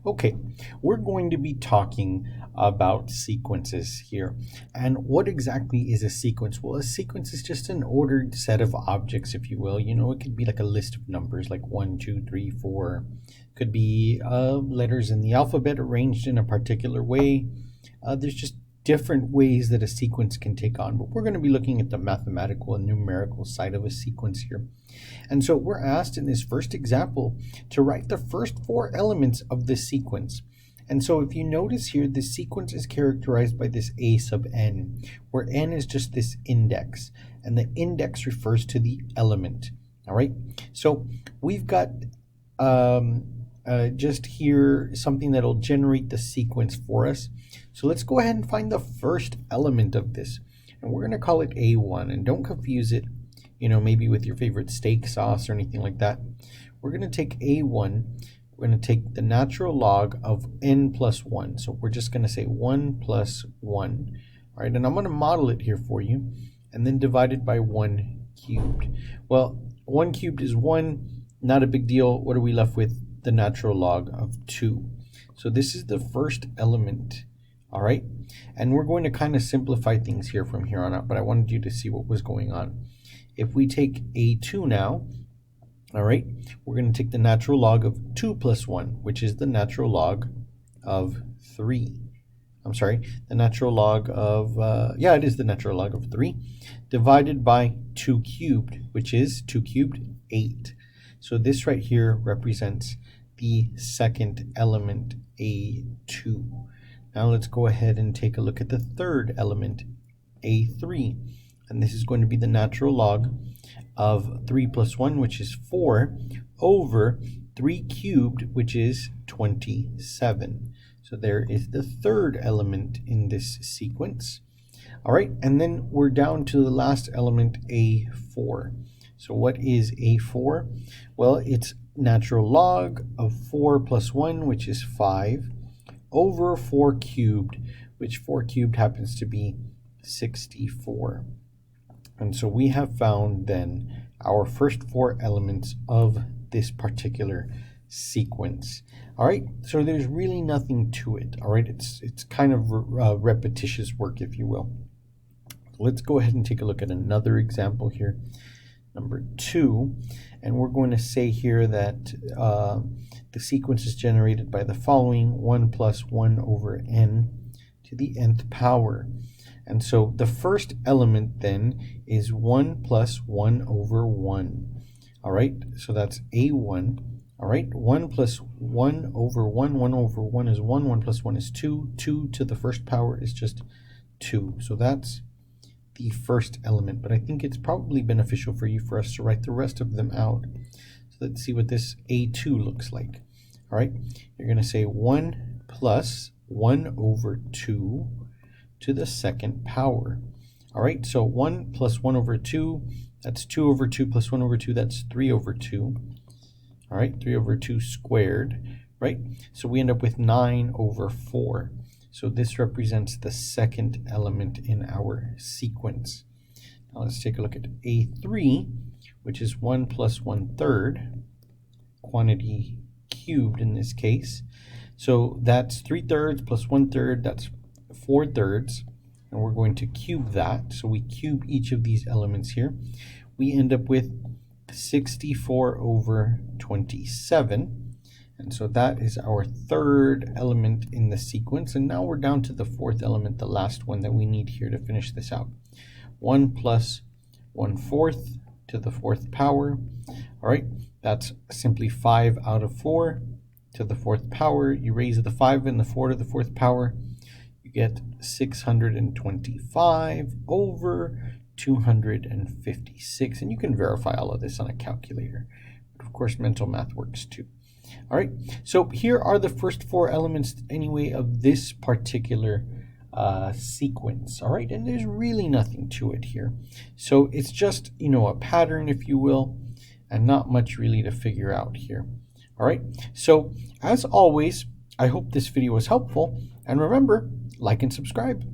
Okay, we're going to be talking about sequences here. And what exactly is a sequence? Well, a sequence is just an ordered set of objects, if you will. You know, it could be like a list of numbers, like 1, 2, 3, 4. Could be letters in the alphabet arranged in a particular way. There's just different ways that a sequence can take on, but we're going to be looking at the mathematical and numerical side of a sequence here. And so we're asked in this first example to write the first 4 elements of the sequence. And so if you notice here, the sequence is characterized by this a sub n, where n is just this index, and the index refers to the element. All right, so we've got just here something that'll generate the sequence for us. So let's go ahead and find the first element of this, and we're going to call it A1, and don't confuse it, you know, maybe with your favorite steak sauce or anything like that. We're going to take A1, we're going to take the natural log of n plus 1, so we're just going to say 1 plus 1, all right, and I'm going to model it here for you, and then divided by 1 cubed. Well, 1 cubed is 1, not a big deal. What are we left with? The natural log of 2. So this is the first element. All right, and we're going to kind of simplify things here from here on out, but I wanted you to see what was going on. If we take A2 now, all right, we're going to take the natural log of 2 plus 1, which is the natural log of 3. I'm sorry, the natural log of, it is the natural log of 3, divided by 2 cubed, which is 2 cubed, 8. So this right here represents the second element, A2. Now let's go ahead and take a look at the third element, A3. And this is going to be the natural log of 3 plus 1, which is 4, over 3 cubed, which is 27. So there is the third element in this sequence. All right, and then we're down to the last element, A4. So what is A4? Well, it's natural log of 4 plus 1, which is 5, over 4 cubed, which 4 cubed happens to be 64. And so we have found then our first 4 elements of this particular sequence. All right, so there's really nothing to it. All right, it's kind of repetitious work, if you will. Let's go ahead and take a look at another example here, number 2, and we're going to say here that the sequence is generated by the following: 1 plus 1 over n to the nth power. And so the first element then is 1 plus 1 over 1. All right, so that's A1. All right, 1 plus 1 over 1, 1 over 1 is 1, 1 plus 1 is 2, 2 to the first power is just 2. So that's the first element, but I think it's probably beneficial for us to write the rest of them out. So let's see what this A2 looks like. All right, you're going to say 1 plus 1 over 2 to the second power. All right, so 1 plus 1 over 2, that's 2 over 2 plus 1 over 2, that's 3 over 2. All right, 3 over 2 squared, right? So we end up with 9 over 4. So this represents the second element in our sequence. Now let's take a look at A3, which is 1 plus 1/3, quantity cubed in this case. So that's 3/3 plus 1/3, that's 4/3, and we're going to cube that. So we cube each of these elements here. We end up with 64 over 27. And so that is our third element in the sequence. And now we're down to the fourth element, the last one that we need here to finish this out. 1 plus 1/4 to the fourth power. All right, that's simply 5 out of 4 to the fourth power. You raise the 5 and the 4 to the fourth power. You get 625 over 256. And you can verify all of this on a calculator. But of course, mental math works too. All right, so here are the first 4 elements anyway of this particular sequence. All right, and there's really nothing to it here. So it's just, you know, a pattern, if you will, and not much really to figure out here. All right, so as always, I hope this video was helpful, and remember, like and subscribe.